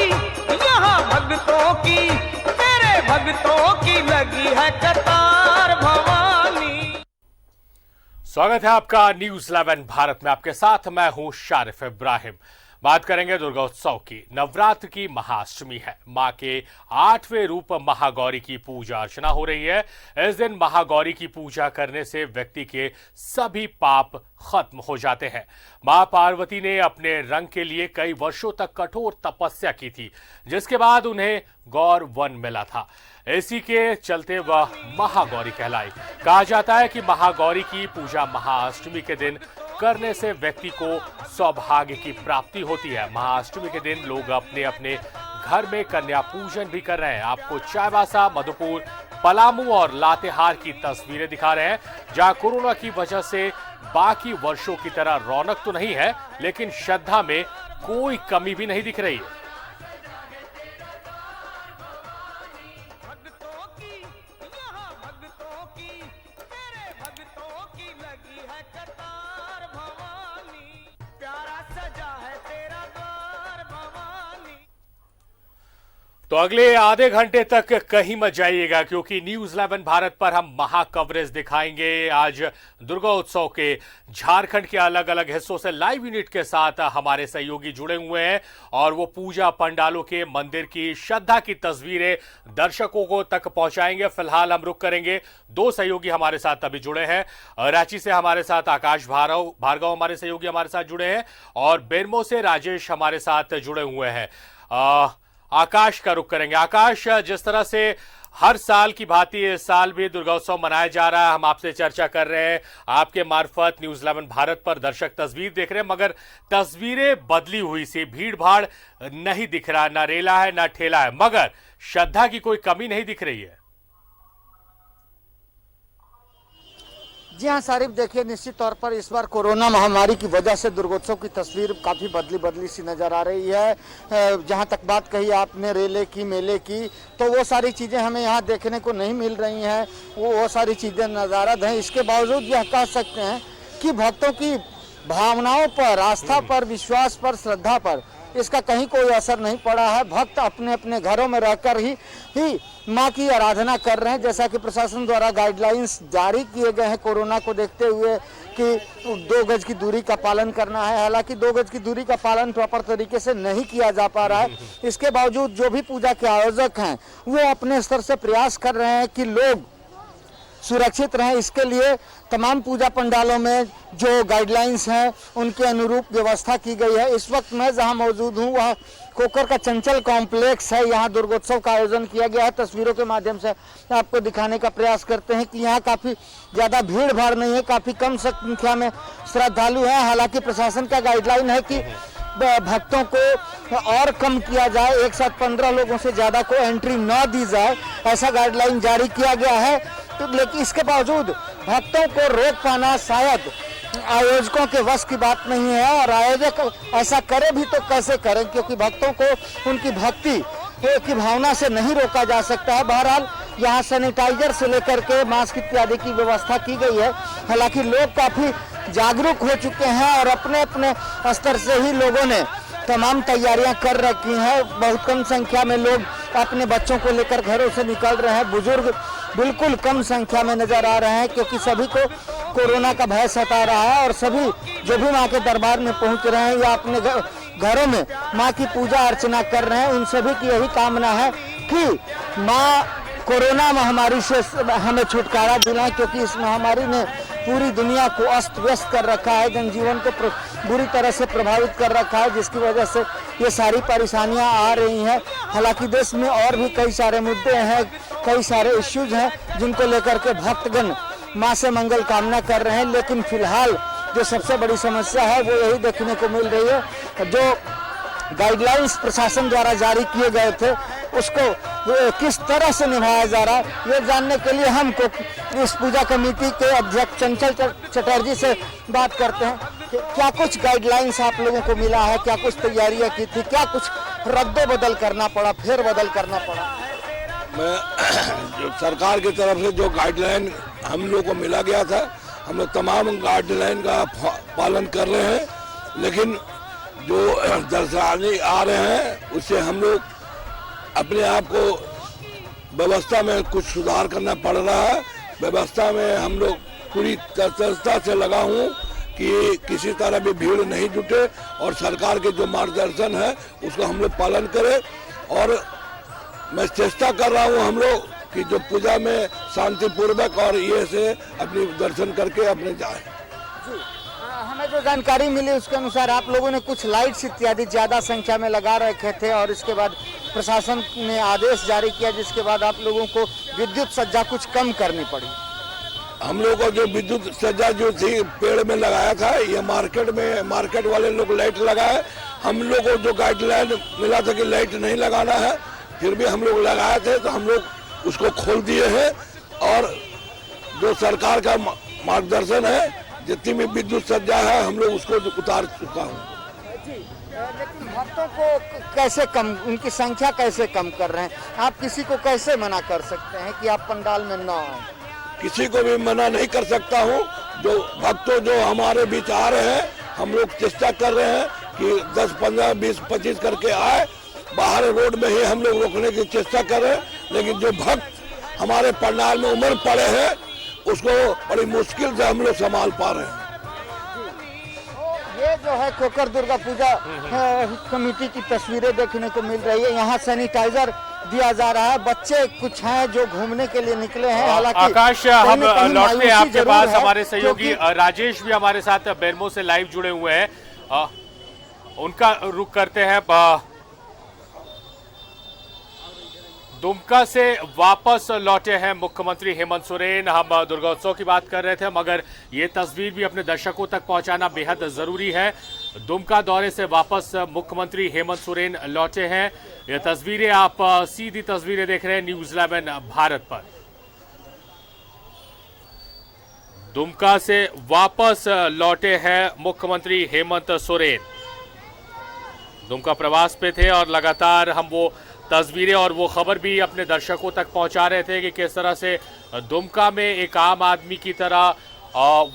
यहाँ भक्तों की, तेरे भक्तों की लगी है कतार भवानी। स्वागत है आपका न्यूज 11 भारत में। आपके साथ मैं हूं शारिफ इब्राहिम। बात करेंगे दुर्गोत्सव की। नवरात्र की महाअष्टमी है। मां के 8वें रूप महागौरी की पूजा अर्चना हो रही है। इस दिन महागौरी की पूजा करने से व्यक्ति के सभी पाप खत्म हो जाते हैं। मां पार्वती ने अपने रंग के लिए कई वर्षों तक कठोर तपस्या की थी, जिसके बाद उन्हें गौर वन मिला था। इसी के चलते वह महागौरी कहलाई। कहा जाता है कि महागौरी की पूजा महाअष्टमी के दिन करने से व्यक्ति को सौभाग्य की प्राप्ति होती है। महाअष्टमी के दिन लोग अपने अपने घर में कन्या पूजन भी कर रहे हैं। आपको चाईबासा, मधुपुर, पलामू और लातेहार की तस्वीरें दिखा रहे हैं, जहां कोरोना की वजह से बाकी वर्षों की तरह रौनक तो नहीं है, लेकिन श्रद्धा में कोई कमी भी नहीं दिख रही है। तो अगले आधे घंटे तक कहीं मत जाइएगा, क्योंकि न्यूज 11 भारत पर हम महा कवरेज दिखाएंगे। आज दुर्गा उत्सव के झारखंड के अलग अलग हिस्सों से लाइव यूनिट के साथ हमारे सहयोगी जुड़े हुए हैं और वो पूजा पंडालों के मंदिर की श्रद्धा की तस्वीरें दर्शकों को तक पहुंचाएंगे। फिलहाल हम रुक करेंगे। 2 सहयोगी हमारे साथ अभी जुड़े हैं। रांची से हमारे साथ आकाश भार्गव हमारे सहयोगी हमारे साथ जुड़े हैं और बेरमो से राजेश हमारे साथ जुड़े हुए हैं। आकाश का रुख करेंगे। आकाश, जिस तरह से हर साल की भांति इस साल भी दुर्गोत्सव मनाया जा रहा है, हम आपसे चर्चा कर रहे हैं। आपके मार्फत न्यूज 11 भारत पर दर्शक तस्वीर देख रहे हैं, मगर तस्वीरें बदली हुई सी, भीड़ भाड़ नहीं दिख रहा, ना रेला है ना ठेला है, मगर श्रद्धा की कोई कमी नहीं दिख रही है। जी हाँ सारिफ, देखिए निश्चित तौर पर इस बार कोरोना महामारी की वजह से दुर्गोत्सव की तस्वीर काफ़ी बदली सी नज़र आ रही है। जहाँ तक बात कही आपने रेले की, मेले की, तो वो सारी चीज़ें हमें यहाँ देखने को नहीं मिल रही हैं। वो सारी चीज़ें नज़ारद हैं। इसके बावजूद यह कह सकते हैं कि भक्तों की भावनाओं पर, आस्था पर, विश्वास पर, श्रद्धा पर इसका कहीं कोई असर नहीं पड़ा है। भक्त अपने अपने घरों में रहकर ही माँ की आराधना कर रहे हैं। जैसा कि प्रशासन द्वारा गाइडलाइंस जारी किए गए हैं कोरोना को देखते हुए कि 2 गज की दूरी का पालन करना है। हालांकि 2 गज की दूरी का पालन प्रॉपर तरीके से नहीं किया जा पा रहा है। इसके बावजूद जो भी पूजा के आयोजक हैं वो अपने स्तर से प्रयास कर रहे हैं कि लोग सुरक्षित रहें। इसके लिए तमाम पूजा पंडालों में जो गाइडलाइंस हैं उनके अनुरूप व्यवस्था की गई है। इस वक्त मैं जहां मौजूद हूं वह कोकर का चंचल कॉम्प्लेक्स है। यहां दुर्गोत्सव का आयोजन किया गया है। तस्वीरों के माध्यम से आपको दिखाने का प्रयास करते हैं कि यहां काफ़ी ज़्यादा भीड़ भाड़ नहीं है, काफ़ी कम संख्या में श्रद्धालु हैं। हालांकि प्रशासन का गाइडलाइन है कि भक्तों को और कम किया जाए, एक साथ 15 लोगों से ज़्यादा को एंट्री न दी जाए, ऐसा गाइडलाइन जारी किया गया है। तो लेकिन इसके बावजूद भक्तों को रोक पाना शायद आयोजकों के वश की बात नहीं है, और आयोजक ऐसा करे भी तो कैसे करें, क्योंकि भक्तों को उनकी भक्ति की भावना से नहीं रोका जा सकता है। बहरहाल यहाँ सैनिटाइजर से लेकर के मास्क इत्यादि की व्यवस्था की गई है। हालांकि लोग काफ़ी जागरूक हो चुके हैं और अपने अपने स्तर से ही लोगों ने तमाम तैयारियां कर रखी हैं। बहुत कम संख्या में लोग अपने बच्चों को लेकर घरों से निकल रहे हैं। बुजुर्ग बिल्कुल कम संख्या में नजर आ रहे हैं, क्योंकि सभी को कोरोना का भय सता रहा है और सभी जो भी माँ के दरबार में पहुंच रहे हैं या अपने घरों में माँ की पूजा अर्चना कर रहे हैं, उन सभी की यही कामना है कि माँ कोरोना महामारी से हमें छुटकारा दिलाएं, क्योंकि इस महामारी ने पूरी दुनिया को अस्त व्यस्त कर रखा है, जनजीवन को बुरी तरह से प्रभावित कर रखा है, जिसकी वजह से ये सारी परेशानियां आ रही हैं। हालांकि देश में और भी कई सारे मुद्दे हैं, कई सारे इश्यूज हैं जिनको लेकर के भक्तगण माँ से मंगल कामना कर रहे हैं। लेकिन फिलहाल जो सबसे बड़ी समस्या है वो यही देखने को मिल रही है। जो गाइडलाइंस प्रशासन द्वारा जारी किए गए थे उसको किस तरह से निभाया जा रहा है, ये जानने के लिए हमको इस पूजा कमेटी के अध्यक्ष चंचल चटर्जी से बात करते हैं कि क्या कुछ गाइडलाइंस आप लोगों को मिला है, क्या कुछ तैयारियां की थी, क्या कुछ रद्द-बदल करना पड़ा, फेर बदल करना पड़ा? मैं जो सरकार की तरफ से जो गाइडलाइन हम लोग को मिला गया था, हम लोग तमाम गाइडलाइन का पालन कर रहे हैं। लेकिन जो दर्शनार्थी आ रहे हैं उससे हम लोग अपने आप को व्यवस्था में कुछ सुधार करना पड़ रहा है। व्यवस्था में हम लोग पूरी तत्परता से लगा हूँ कि किसी तरह भी भीड़ नहीं जुटे और सरकार के जो मार्गदर्शन है उसका हम लोग पालन करें। और मैं चेष्टा कर रहा हूँ हम लोग कि जो पूजा में शांतिपूर्वक और ये से अपनी दर्शन करके अपने जाए। हमें जो जानकारी मिली उसके अनुसार आप लोगों ने कुछ लाइट्स इत्यादि ज्यादा संख्या में लगा रखे थे और इसके बाद प्रशासन ने आदेश जारी किया, जिसके बाद आप लोगों को विद्युत सज्जा कुछ कम करनी पड़ी। हम लोग को जो विद्युत सज्जा जो थी पेड़ में लगाया था, ये मार्केट वाले लोग लाइट लगाए। हम लोग को जो गाइडलाइन मिला था कि लाइट नहीं लगाना है, फिर भी हम लोग लगाए थे तो हम लोग उसको खोल दिए हैं। और जो सरकार का मार्गदर्शन है, जितनी भी विद्युत सज्जा है हम लोग उसको उतार चुका हूँ। लेकिन भक्तों को कैसे कम, उनकी संख्या कैसे कम कर रहे हैं? आप किसी को कैसे मना कर सकते हैं कि आप पंडाल में न आए? किसी को भी मना नहीं कर सकता हूँ। जो भक्तों जो हमारे बीच आ रहे हैं, हम लोग चेष्टा कर रहे हैं कि 10, 15, 20, 25 करके आए। बाहर रोड में ही हम लोग रोकने की चेष्टा कर रहे हैं, लेकिन जो भक्त हमारे पंडाल में उमड़ पड़े हैं उसको बड़ी मुश्किल से हम लोग संभाल पा रहे हैं। ये जो है कोकर दुर्गा पूजा कमेटी की तस्वीरें देखने को मिल रही है। यहाँ सैनिटाइजर दिया जा रहा है। बच्चे कुछ हैं जो घूमने के लिए निकले हैं। हालांकि आकाश, हम लौटते हैं आपके पास। है, हमारे सहयोगी राजेश भी हमारे साथ बेरमो से लाइव जुड़े हुए हैं, उनका रुख करते हैं। दुमका से वापस लौटे हैं मुख्यमंत्री हेमंत सोरेन। हम दुर्गोत्सव की बात कर रहे थे, मगर ये तस्वीर भी अपने दर्शकों तक पहुंचाना बेहद जरूरी है। दुमका दौरे से वापस मुख्यमंत्री हेमंत सोरेन लौटे हैं। ये तस्वीरें आप सीधी तस्वीरें देख रहे हैं न्यूज़ 11 भारत पर। दुमका से वापस लौटे हैं मुख्यमंत्री हेमंत सोरेन। दुमका प्रवास पे थे और लगातार हम वो तस्वीरें और वो खबर भी अपने दर्शकों तक पहुंचा रहे थे कि किस तरह से दुमका में एक आम आदमी की तरह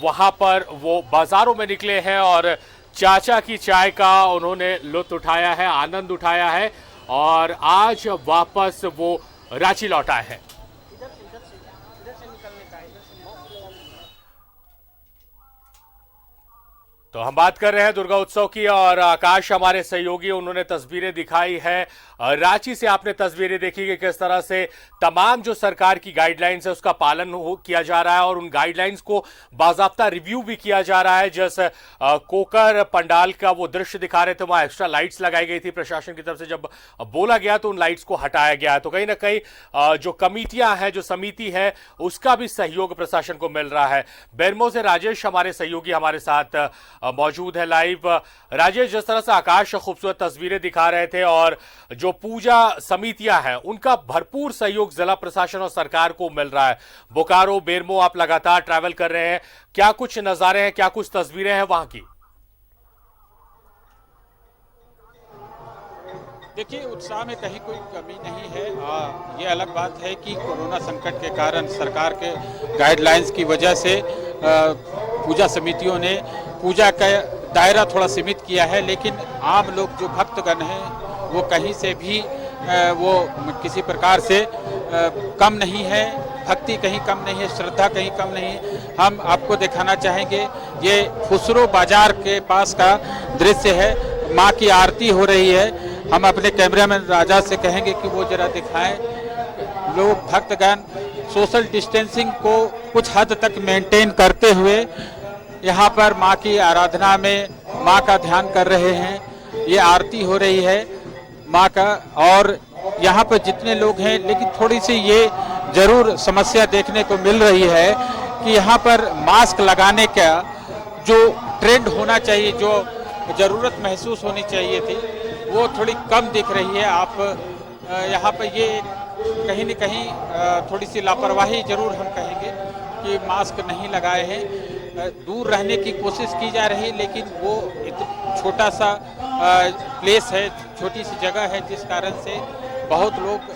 वहां पर वो बाजारों में निकले हैं और चाचा की चाय का उन्होंने लुत्फ उठाया है, आनंद उठाया है और आज वापस वो रांची लौटा है। तो हम बात कर रहे हैं दुर्गा उत्सव की और आकाश हमारे सहयोगी, उन्होंने तस्वीरें दिखाई है रांची से। आपने तस्वीरें देखी कि किस तरह से तमाम जो सरकार की गाइडलाइंस है उसका पालन किया जा रहा है और उन गाइडलाइंस को बाकायदा रिव्यू भी किया जा रहा है। जैसे कोकर पंडाल का वो दृश्य दिखा रहे थे, वहां एक्स्ट्रा लाइट्स लगाई गई थी प्रशासन की तरफ से। जब बोला गया तो उन लाइट्स को हटाया गया। तो कहीं ना कहीं जो कमेटियां हैं, जो समिति है, उसका भी सहयोग प्रशासन को मिल रहा है। बेरमो से राजेश हमारे सहयोगी हमारे साथ मौजूद है लाइव। राजेश, जिस तरह से आकाश खूबसूरत तस्वीरें दिखा रहे थे और जो पूजा समितियां हैं उनका भरपूर सहयोग जिला प्रशासन और सरकार को मिल रहा है। बोकारो, बेरमो आप लगातार ट्रैवल कर रहे हैं, क्या कुछ नजारे हैं, क्या कुछ तस्वीरें हैं वहां की? देखिए, उत्साह में कहीं कोई कमी नहीं है। ये अलग बात है कि कोरोना संकट के कारण सरकार के गाइडलाइंस की वजह से पूजा समितियों ने पूजा का दायरा थोड़ा सीमित किया है, लेकिन आम लोग जो भक्तगण हैं वो कहीं से भी वो किसी प्रकार से कम नहीं है। भक्ति कहीं कम नहीं है, श्रद्धा कहीं कम नहीं है। हम आपको दिखाना चाहेंगे, ये खुसरो बाजार के पास का दृश्य है। माँ की आरती हो रही है। हम अपने कैमरामैन राजा से कहेंगे कि वो जरा दिखाएं। लोग भक्तगण सोशल डिस्टेंसिंग को कुछ हद तक मेंटेन करते हुए यहाँ पर माँ की आराधना में माँ का ध्यान कर रहे हैं। ये आरती हो रही है माँ का, और यहाँ पर जितने लोग हैं, लेकिन थोड़ी सी ये जरूर समस्या देखने को मिल रही है कि यहाँ पर मास्क लगाने का जो ट्रेंड होना चाहिए, जो ज़रूरत महसूस होनी चाहिए थी, वो थोड़ी कम दिख रही है। आप यहाँ पर ये कहीं न कहीं थोड़ी सी लापरवाही जरूर हम कहेंगे कि मास्क नहीं लगाए हैं। दूर रहने की कोशिश की जा रही है, लेकिन वो एक छोटा सा प्लेस है, छोटी सी जगह है, जिस कारण से बहुत लोग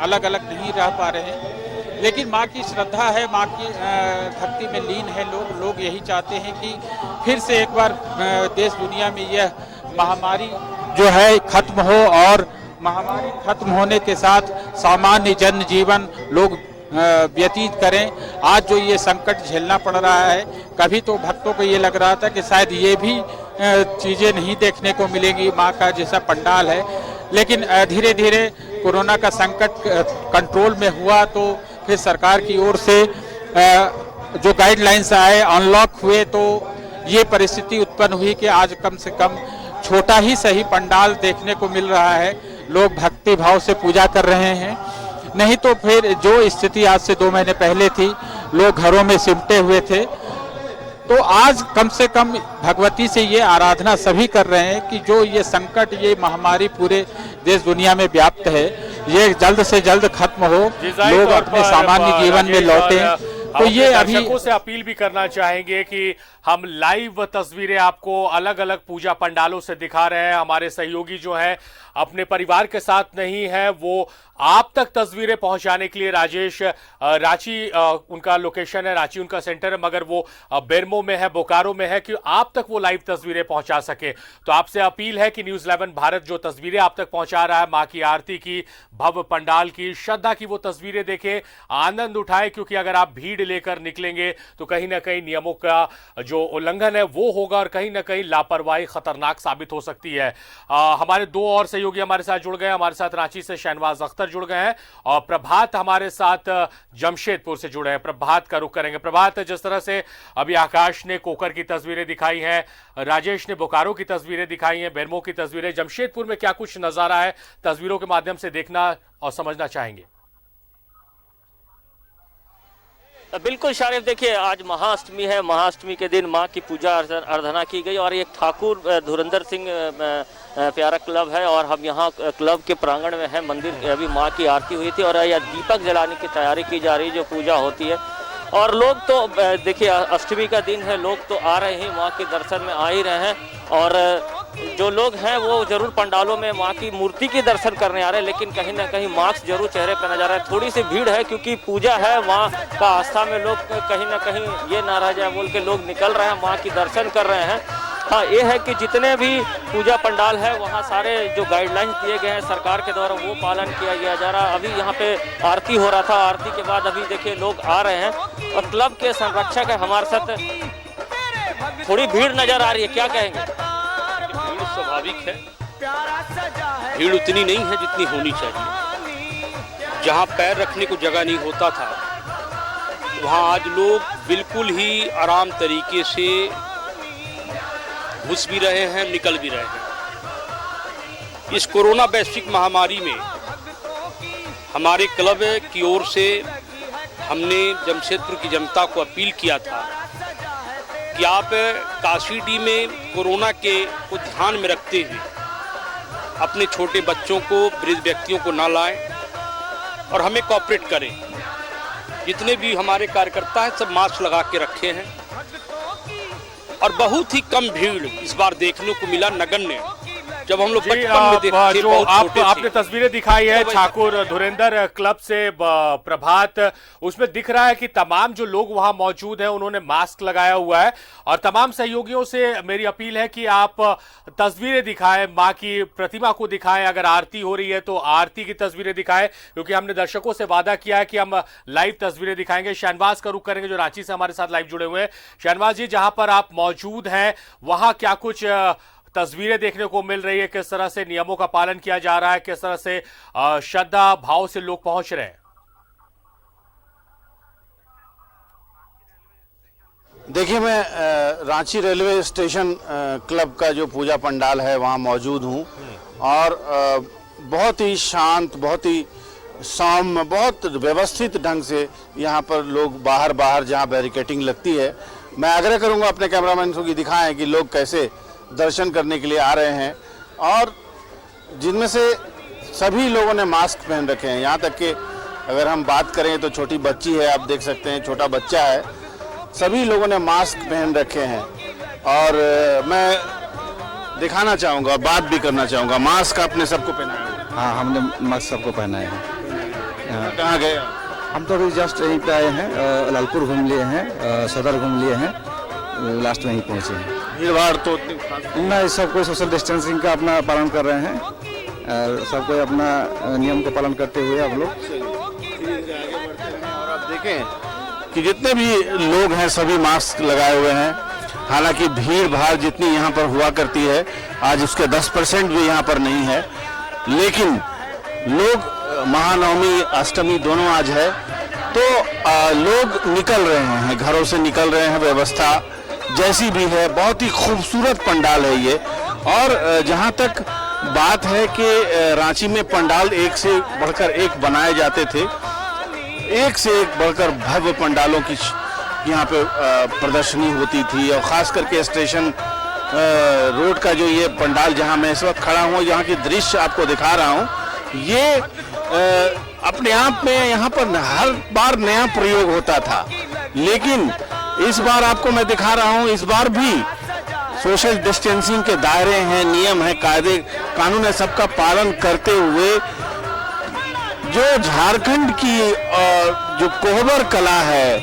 अलग अलग नहीं रह पा रहे हैं। लेकिन माँ की श्रद्धा है, माँ की भक्ति में लीन है लोग। यही चाहते हैं कि फिर से एक बार देश दुनिया में यह महामारी जो है खत्म हो और महामारी खत्म होने के साथ सामान्य जनजीवन लोग व्यतीत करें। आज जो ये संकट झेलना पड़ रहा है, कभी तो भक्तों को ये लग रहा था कि शायद ये भी चीज़ें नहीं देखने को मिलेंगी, माँ का जैसा पंडाल है, लेकिन धीरे धीरे कोरोना का संकट कंट्रोल में हुआ तो फिर सरकार की ओर से जो गाइडलाइंस आए, अनलॉक हुए, तो ये परिस्थिति उत्पन्न हुई कि आज कम से कम छोटा ही सही पंडाल देखने को मिल रहा है। लोग भक्ति भाव से पूजा कर रहे हैं, नहीं तो फिर जो स्थिति आज से 2 महीने पहले थी, लोग घरों में सिमटे हुए थे, तो आज कम से कम भगवती से ये आराधना सभी कर रहे हैं कि जो ये संकट, ये महामारी पूरे देश दुनिया में व्याप्त है, ये जल्द से जल्द खत्म हो, लोग अपने सामान्य जीवन में लौटें। तो ये अभी दर्शकों से अपील भी करना चाहेंगे कि हम लाइव तस्वीरें आपको अलग अलग पूजा पंडालों से दिखा रहे हैं। हमारे सहयोगी जो हैं अपने परिवार के साथ नहीं है, वो आप तक तस्वीरें पहुंचाने के लिए राजेश रांची उनका लोकेशन है, रांची उनका सेंटर है, मगर वो बेरमो में है, बोकारो में है, कि आप तक वो लाइव तस्वीरें पहुंचा सके। तो आपसे अपील है कि न्यूज़ 11 भारत जो तस्वीरें आप तक पहुंचा रहा है, मां की आरती की, भव्य पंडाल की, श्रद्धा की, वो तस्वीरें देखें, आनंद उठाए, क्योंकि अगर आप भीड़ लेकर निकलेंगे तो कहीं ना कहीं नियमों का जो उल्लंघन है वो होगा और कहीं ना कहीं लापरवाही खतरनाक साबित हो सकती है। हमारे 2 और सहयोगी हमारे साथ जुड़ गए। हमारे साथ रांची से शहनवाज अख्तर जुड़ गए हैं और प्रभात हमारे साथ जमशेदपुर से जुड़े हैं। प्रभात का रुख करेंगे। प्रभात, जिस तरह से अभी आकाश ने कोकर की तस्वीरें दिखाई हैं, राजेश ने बोकारो की तस्वीरें दिखाई हैं, बेरमो की तस्वीरें, जमशेदपुर में क्या कुछ नजारा है, तस्वीरों के माध्यम से देखना और समझना चाहेंगे। बिल्कुल शारिफ, देखिए आज महाअष्टमी है। महाअष्टमी के दिन मां की पूजा अर्चना की गई और एक ठाकुर धुरंधर सिंह प्यारा क्लब है और हम यहाँ क्लब के प्रांगण में है। मंदिर अभी मां की आरती हुई थी और यह दीपक जलाने की तैयारी की जा रही है, जो पूजा होती है। और लोग तो देखिए अष्टमी का दिन है, लोग तो आ रहे हैं, मां के दर्शन में आ ही रहे हैं और जो लोग हैं वो जरूर पंडालों में मां की मूर्ति के दर्शन करने आ रहे हैं, लेकिन कहीं ना कहीं मास्क जरूर चेहरे पर नजर आ रहा है। थोड़ी सी भीड़ है क्योंकि पूजा है, मां का आस्था में लोग कहीं ना कहीं ये ना रह जाए बोल के लोग निकल रहे हैं, मां की दर्शन कर रहे हैं। हाँ, ये है कि जितने भी पूजा पंडाल है वहाँ सारे जो गाइडलाइंस दिए गए हैं सरकार के द्वारा वो पालन किया जा रहा है। अभी यहाँ पे आरती हो रहा था, आरती के बाद अभी देखिए लोग आ रहे हैं और क्लब के संरक्षक है हमारे साथ। थोड़ी भीड़ नजर आ रही है, क्या कहेंगे? भीड़ स्वाभाविक है, भीड़ उतनी नहीं है जितनी होनी चाहिए। जहाँ पैर रखने को जगह नहीं होता था वहाँ आज लोग बिल्कुल ही आराम तरीके से घुस भी रहे हैं, निकल भी रहे हैं। इस कोरोना वैश्विक महामारी में हमारे क्लब की ओर से हमने जमशेदपुर की जनता को अपील किया था कि आप काशीडी में कोरोना के को ध्यान में रखते हुए अपने छोटे बच्चों को, वृद्ध व्यक्तियों को ना लाएं और हमें कोऑपरेट करें। जितने भी हमारे कार्यकर्ता हैं सब मास्क लगा के रखे हैं और बहुत ही कम भीड़ इस बार देखने को मिला नगण्य। जब हम लोग बचपन में देखते थे, बहुत छोटे थे। आपने तस्वीरें दिखाई है ठाकुर धुरेंद्र क्लब से प्रभात, उसमें दिख रहा है कि तमाम जो लोग वहां मौजूद हैं उन्होंने मास्क लगाया हुआ है और तमाम सहयोगियों से मेरी अपील है कि आप तस्वीरें दिखाएं, मां की प्रतिमा को दिखाएं, अगर आरती हो रही है तो आरती की तस्वीरें दिखाएं, क्योंकि हमने दर्शकों से वादा किया है कि हम लाइव तस्वीरें दिखाएंगे। शहनवाज का रुख करेंगे जो रांची से हमारे साथ लाइव जुड़े हुए हैं। शहनवाज जी, जहां पर आप मौजूद हैं वहां क्या कुछ तस्वीरें देखने को मिल रही है, किस तरह से नियमों का पालन किया जा रहा है, किस तरह से श्रद्धा भाव से लोग पहुंच रहे हैं? देखिए, मैं रांची रेलवे स्टेशन क्लब का जो पूजा पंडाल है वहाँ मौजूद हूँ और बहुत ही शांत, बहुत ही सौम्य, बहुत व्यवस्थित ढंग से यहाँ पर लोग बाहर जहाँ बैरिकेटिंग लगती है, मैं आग्रह करूँगा अपने कैमरामैन को कि दिखाएं कि लोग कैसे दर्शन करने के लिए आ रहे हैं और जिनमें से सभी लोगों ने मास्क पहन रखे हैं। यहाँ तक कि अगर हम बात करें तो छोटी बच्ची है, आप देख सकते हैं, छोटा बच्चा है, सभी लोगों ने मास्क पहन रखे हैं और मैं दिखाना चाहूँगा, बात भी करना चाहूँगा। मास्क आपने सबको पहनाया है? हाँ, हमने मास्क सबको पहनाए हैं। कहाँ गए? हम तो अभी जस्ट यहीं पे आए हैं, लालपुर घूम लिए हैं, सदर घूम लिए हैं, लास्ट में ही पहुँचे हैं। भीड़ भाड़ तो उतनी खास नहीं, सब कोई सोशल डिस्टेंसिंग का अपना पालन कर रहे हैं और सब कोई अपना नियम का पालन करते हुए आप लोग और आप देखें कि जितने भी लोग हैं सभी मास्क लगाए हुए हैं। हालांकि भीड़ भाड़ जितनी यहाँ पर हुआ करती है आज उसके 10% भी यहाँ पर नहीं है, लेकिन लोग महानवमी अष्टमी दोनों आज है तो लोग निकल रहे हैं, घरों से निकल रहे हैं। व्यवस्था जैसी भी है, बहुत ही खूबसूरत पंडाल है ये। और जहाँ तक बात है कि रांची में पंडाल एक से बढ़कर एक बनाए जाते थे, एक से एक बढ़कर भव्य पंडालों की यहाँ पे प्रदर्शनी होती थी। और ख़ास करके स्टेशन रोड का जो ये पंडाल जहाँ मैं इस वक्त खड़ा हूँ, यहाँ की दृश्य आपको दिखा रहा हूँ, ये अपने आप में यहाँ पर हर बार नया प्रयोग होता था, लेकिन इस बार आपको मैं दिखा रहा हूँ, इस बार भी सोशल डिस्टेंसिंग के दायरे हैं, नियम है, कायदे कानून है, सबका पालन करते हुए जो झारखंड की जो कोहबर कला है,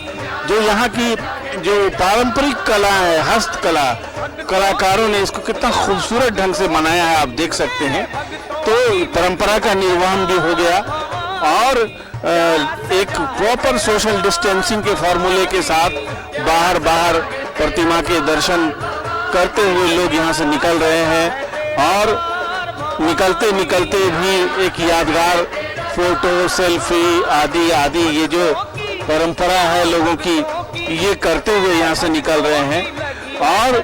जो यहाँ की जो पारंपरिक कला है, हस्तकला, कलाकारों ने इसको कितना खूबसूरत ढंग से मनाया है, आप देख सकते हैं। तो परंपरा का निर्वहन भी हो गया और एक प्रॉपर सोशल डिस्टेंसिंग के फॉर्मूले के साथ बाहर प्रतिमा के दर्शन करते हुए लोग यहाँ से निकल रहे हैं। और निकलते भी एक यादगार फोटो, सेल्फी आदि ये जो परंपरा है लोगों की, ये करते हुए यहाँ से निकल रहे हैं। और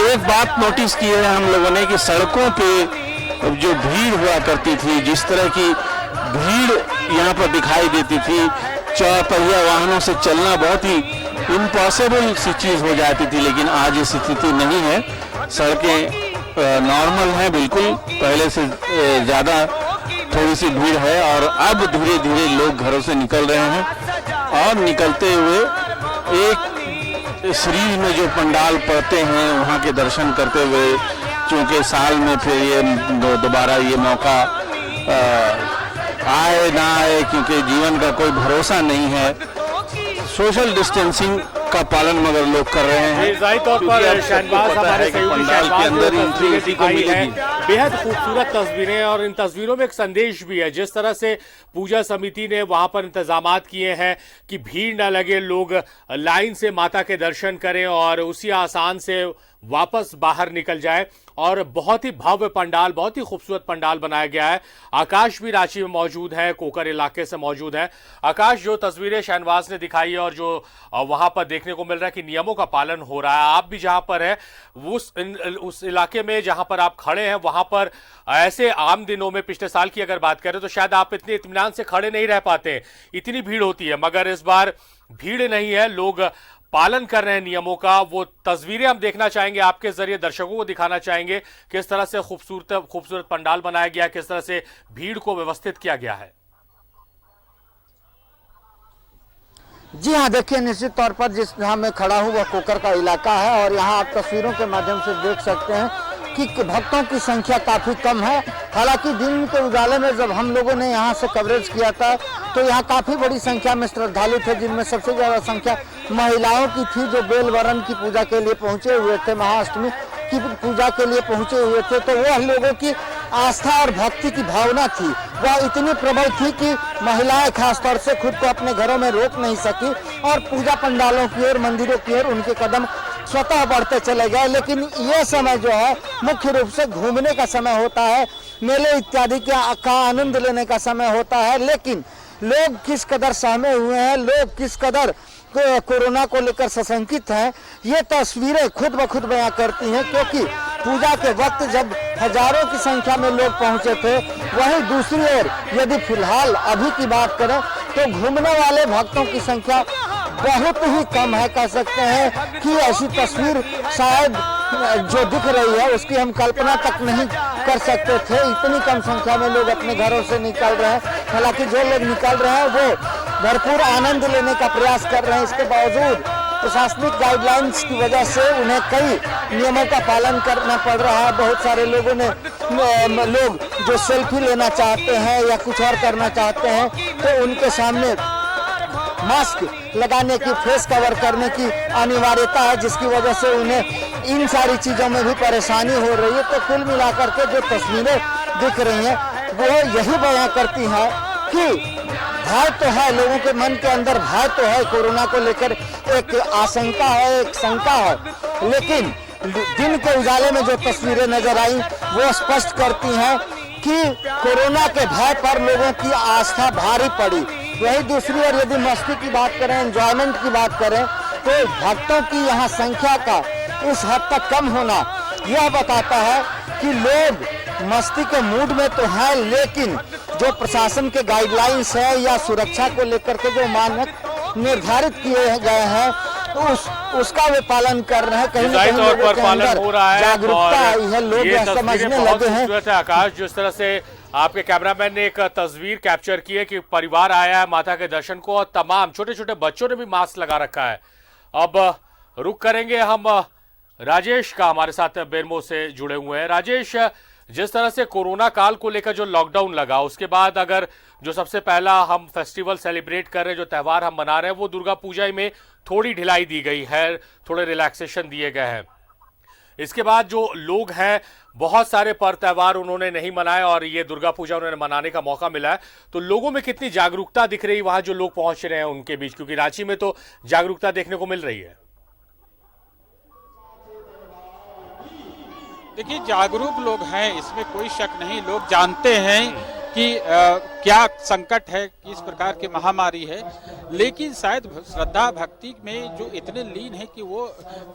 एक बात नोटिस की है हम लोगों ने कि सड़कों पे जो भीड़ हुआ करती थी, जिस तरह की भीड़ यहाँ पर दिखाई देती थी, चौपहिया वाहनों से चलना बहुत ही इम्पॉसिबल सी चीज़ हो जाती थी, लेकिन आज ये स्थिति नहीं है। सड़कें नॉर्मल हैं, बिल्कुल पहले से ज़्यादा थोड़ी सी भीड़ है। और अब धीरे धीरे लोग घरों से निकल रहे हैं और निकलते हुए एक सीरीज में जो पंडाल पड़ते हैं वहाँ के दर्शन करते हुए, क्योंकि साल में फिर ये दोबारा ये मौका आए ना आए, क्योंकि जीवन का कोई भरोसा नहीं है। सोशल डिस्टेंसिंग का पालन मगर लोग कर रहे हैं। जाहिर तौर पर शहनवाज हमारे सहयोगी शहनवाज दिखाई है, बेहद खूबसूरत तस्वीरें, और इन तस्वीरों में एक संदेश भी है। जिस तरह से पूजा समिति ने वहां पर इंतजामात किए हैं कि भीड़ न लगे, लोग लाइन से माता के दर्शन करें और उसी आसान से वापस बाहर निकल जाए। और बहुत ही भव्य पंडाल, बहुत ही खूबसूरत पंडाल बनाया गया है। आकाश भी रांची में मौजूद है, कोकर इलाके से मौजूद है। आकाश, जो तस्वीरें शहनवाज ने दिखाई है और जो वहां पर देखने को मिल रहा है कि नियमों का पालन हो रहा है, आप भी जहां पर है उस इलाके में जहां पर आप खड़े हैं, वहां पर ऐसे आम दिनों में पिछले साल की अगर बात करें तो शायद आप इतने इत्मीनान से खड़े नहीं रह पाते, इतनी भीड़ होती है, मगर इस बार भीड़ नहीं है, लोग पालन कर रहे हैं नियमों का। वो तस्वीरें हम देखना चाहेंगे, आपके जरिए दर्शकों को दिखाना चाहेंगे किस तरह से खूबसूरत पंडाल बनाया गया, किस तरह से भीड़ को व्यवस्थित किया गया है। जी हाँ, देखिए निश्चित तौर पर जिस जहाँ मैं खड़ा हूँ वह कोकर का इलाका है और यहाँ आप तस्वीरों के माध्यम से देख सकते हैं कि भक्तों की संख्या काफ़ी कम है। हालांकि दिन के उजाले में जब हम लोगों ने यहाँ से कवरेज किया था तो यहाँ काफ़ी बड़ी संख्या में श्रद्धालु थे, जिनमें सबसे ज़्यादा संख्या महिलाओं की थी जो बेलवरन की पूजा के लिए पहुँचे हुए थे, महाअष्टमी की पूजा के लिए पहुँचे हुए थे। तो वह लोगों की आस्था और भक्ति की भावना थी, वह इतनी प्रबल थी कि महिलाएं खासतौर से खुद को अपने घरों में रोक नहीं सकी और पूजा पंडालों की ओर, मंदिरों की ओर उनके कदम स्वतः बढ़ते चले गए। लेकिन ये समय जो है मुख्य रूप से घूमने का समय होता है, मेले इत्यादि का आनंद लेने का समय होता है। लेकिन लोग किस कदर सहमे हुए हैं, लोग किस कदर कोरोना को लेकर सशंकित हैं, ये तस्वीरें खुद ब खुद बयां करती हैं। क्योंकि पूजा के वक्त जब हजारों की संख्या में लोग पहुंचे थे, वहीं दूसरी ओर यदि फिलहाल अभी की बात करें तो घूमने वाले भक्तों की संख्या बहुत ही कम है। कह सकते हैं कि ऐसी तस्वीर शायद जो दिख रही है उसकी हम कल्पना तक नहीं कर सकते थे, इतनी कम संख्या में लोग अपने घरों से निकल रहे हैं। हालांकि जो लोग निकल रहे हैं वो भरपूर आनंद लेने का प्रयास कर रहे हैं। इसके बावजूद प्रशासनिक गाइडलाइंस की वजह से उन्हें कई नियमों का पालन करना पड़ रहा है। बहुत सारे लोगों ने लोग जो सेल्फी लेना चाहते हैं या कुछ और करना चाहते हैं तो उनके सामने मास्क लगाने की, फेस कवर करने की अनिवार्यता है, जिसकी वजह से उन्हें इन सारी चीज़ों में भी परेशानी हो रही है। तो कुल मिलाकर के जो तस्वीरें दिख रही हैं वो यही बयां करती हैं कि भय तो है, लोगों के मन के अंदर भय तो है, कोरोना को लेकर एक आशंका है, एक शंका है, लेकिन दिन के उजाले में जो तस्वीरें नजर आई वो स्पष्ट करती हैं कि कोरोना के भय पर लोगों की आस्था भारी पड़ी। वही दूसरी ओर यदि मस्ती की बात करें, एंजॉयमेंट की बात करें, तो भक्तों की यहाँ संख्या का इस हद तक कम होना यह बताता है कि लोग मस्ती के मूड में तो हैं, लेकिन जो प्रशासन के गाइडलाइंस है या सुरक्षा को लेकर के जो मानक निर्धारित किए गए हैं तो उसका वे पालन कर रहे हैं। कहीं ना कहीं लोगों के अंदर जागरूकता आई है, लोग यह समझने लगे हैं। आकाश, जिस तरह से आपके कैमरामैन ने एक तस्वीर कैप्चर की है कि परिवार आया है माता के दर्शन को और तमाम छोटे छोटे बच्चों ने भी मास्क लगा रखा है। अब रुक करेंगे हम राजेश का, हमारे साथ बेरमो से जुड़े हुए हैं। राजेश, जिस तरह से कोरोना काल को लेकर जो लॉकडाउन लगा, उसके बाद अगर जो सबसे पहला हम फेस्टिवल सेलिब्रेट कर रहे हैं, जो त्यौहार हम मना रहे हैं, वो दुर्गा पूजा में थोड़ी ढिलाई दी गई है, थोड़े रिलैक्सेशन दिए गए हैं। इसके बाद जो लोग हैं, बहुत सारे पर्व त्यौहार उन्होंने नहीं मनाए और ये दुर्गा पूजा उन्होंने मनाने का मौका मिला है। तो लोगों में कितनी जागरूकता दिख रही है वहां जो लोग पहुंच रहे हैं उनके बीच, क्योंकि रांची में तो जागरूकता देखने को मिल रही है। देखिए, जागरूक लोग हैं, इसमें कोई शक नहीं। लोग जानते हैं कि क्या संकट है, किस प्रकार की महामारी है, लेकिन शायद श्रद्धा भक्ति में जो इतने लीन है कि वो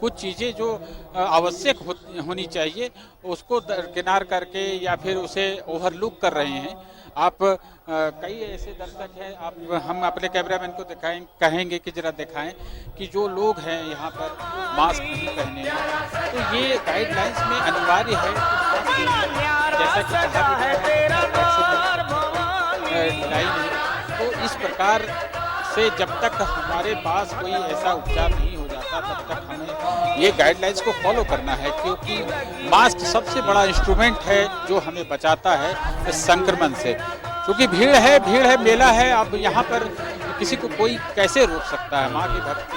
कुछ चीज़ें जो आवश्यक होनी चाहिए उसको दरकिनार करके या फिर उसे ओवरलुक कर रहे हैं। आप कई ऐसे दर्शक हैं, हम अपने कैमरामैन को कहेंगे कि जरा दिखाएं कि जो लोग हैं यहाँ पर मास्क नहीं पहने हैं। तो ये गाइडलाइंस में अनिवार्य है कि जैसा कि कहा ढिलाई नहीं, तो इस प्रकार से जब तक हमारे पास कोई ऐसा उपचार नहीं हो जाता तब तक हमें ये गाइडलाइंस को फॉलो करना है, क्योंकि मास्क सबसे बड़ा इंस्ट्रूमेंट है जो हमें बचाता है इस संक्रमण से। क्योंकि भीड़ है, मेला है, अब यहाँ पर किसी को कोई कैसे रोक सकता है? माँ के भक्त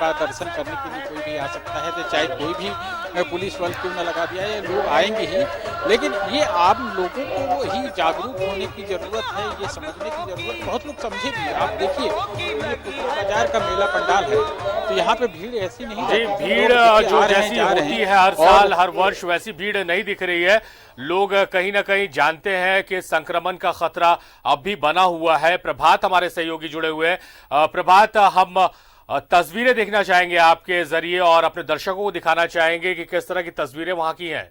का दर्शन करने के लिए कोई भी आ सकता है, तो चाहे कोई भी पुलिस बल क्यों न लगा दिया, ये लोग आएंगे ही। लेकिन ये आम लोगों को ही जागरूक होने की जरूरत है, ये समझने की जरूरत। बहुत लोग समझे भी। आप देखिए, ये पुतला बाजार का मेला पंडाल है, तो यहाँ पे भीड़ ऐसी नहीं है। भीड़ जो जैसी होती है हर साल हर वर्ष, वैसी भीड़ नहीं दिख रही है। लोग कहीं ना कहीं जानते हैं कि संक्रमण का खतरा अब भी बना हुआ है। प्रभात हमारे सहयोगी जुड़े हुए हैं। प्रभात, हम तस्वीरें देखना चाहेंगे आपके जरिए और अपने दर्शकों को दिखाना चाहेंगे कि किस तरह की तस्वीरें वहां की हैं।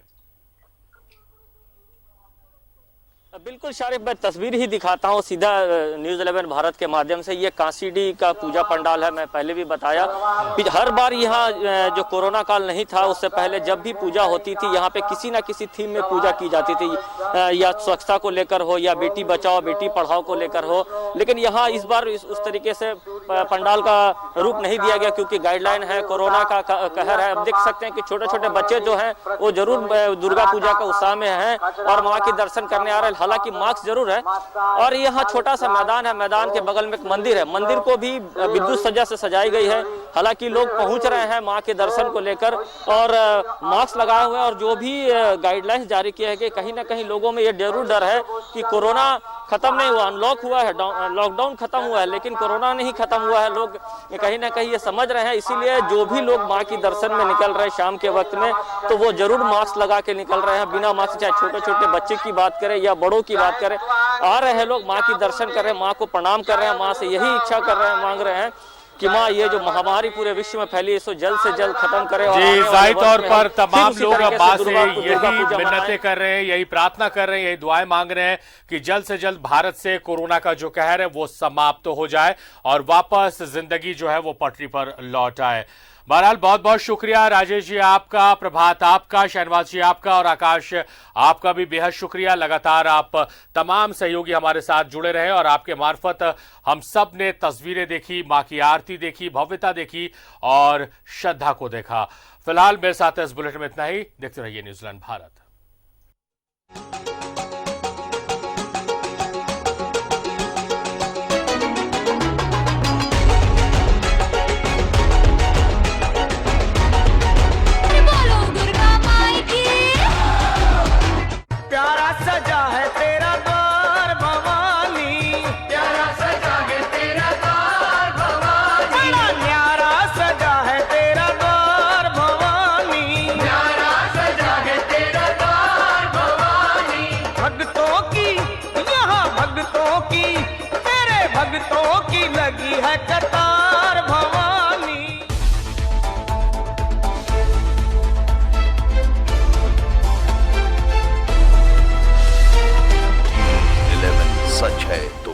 बिल्कुल शारिफ, मैं तस्वीर ही दिखाता हूँ सीधा न्यूज़ 11 भारत के माध्यम से। ये कांसीडी का पूजा पंडाल है। मैं पहले भी बताया कि हर बार यहाँ जो कोरोना काल नहीं था उससे पहले जब भी पूजा होती थी यहाँ पे किसी ना किसी थीम में पूजा की जाती थी, या स्वच्छता को लेकर हो या बेटी बचाओ बेटी पढ़ाओ को लेकर हो। लेकिन यहाँ इस बार उस तरीके से पंडाल का रूप नहीं दिया गया, क्योंकि गाइडलाइन है, कोरोना का कहर है। अब देख सकते हैं कि छोटे छोटे बच्चे जो हैं वो जरूर दुर्गा पूजा का उत्साह में हैं और माँ के दर्शन करने आ रहे हैं। हालांकि मास्क जरूर है। और यहाँ छोटा सा मैदान है, मैदान के बगल में एक मंदिर है, मंदिर को भी विद्युत सज्जा से सजाई गई है। हालांकि लोग पहुंच रहे हैं माँ के दर्शन को लेकर और मास्क लगाए हुए हैं। और जो भी गाइडलाइंस जारी किए गए, कहीं ना कहीं लोगों में ये जरूर डर है कि कोरोना खत्म नहीं हुआ, अनलॉक हुआ है, लॉकडाउन खत्म हुआ है, लेकिन कोरोना नहीं खत्म हुआ है। लोग कहीं ना कहीं ये समझ रहे हैं, इसीलिए जो भी लोग माँ की दर्शन में निकल रहे हैं शाम के वक्त में, तो वो जरूर मास्क लगा के निकल रहे हैं। बिना मास्क, चाहे छोटे छोटे बच्चे की बात करें या बड़ों की बात करें, आ रहे हैं लोग, माँ की दर्शन कर रहे हैं, माँ को प्रणाम कर रहे हैं, माँ से यही इच्छा कर रहे हैं, मांग रहे हैं कि माँ ये जो महामारी पूरे विश्व में फैली है इसको जल्द से जल्द खत्म करे। जी, जाहिर तौर पर तमाम लोग माँ से यही मिन्नतें कर रहे हैं, यही प्रार्थना कर रहे हैं, यही दुआएं मांग रहे हैं कि जल्द से जल्द भारत से कोरोना का जो कहर है वो समाप्त हो जाए और वापस जिंदगी जो है वो पटरी पर लौट आए। बहरहाल बहुत बहुत शुक्रिया राजेश जी आपका, प्रभात आपका, शहनवाज जी आपका और आकाश आपका भी बेहद शुक्रिया। लगातार आप तमाम सहयोगी हमारे साथ जुड़े रहे और आपके मार्फत हम सब ने तस्वीरें देखी, मां की आरती देखी, भव्यता देखी और श्रद्धा को देखा। फिलहाल मेरे साथ इस बुलेटिन में इतना ही। देखते रहिए न्यूजीलैंड भारत। सजा है तेरा द्वार भवानी, प्यारा सजा है तेरा द्वार भवानी, बड़ा न्यारा सजा है तेरा द्वार भवानी, न्यारा सजा है तेरा द्वार भवानी। भक्तों की यहाँ भक्तों की, तेरे भक्तों की लगी है कतार भवानी। सच है तो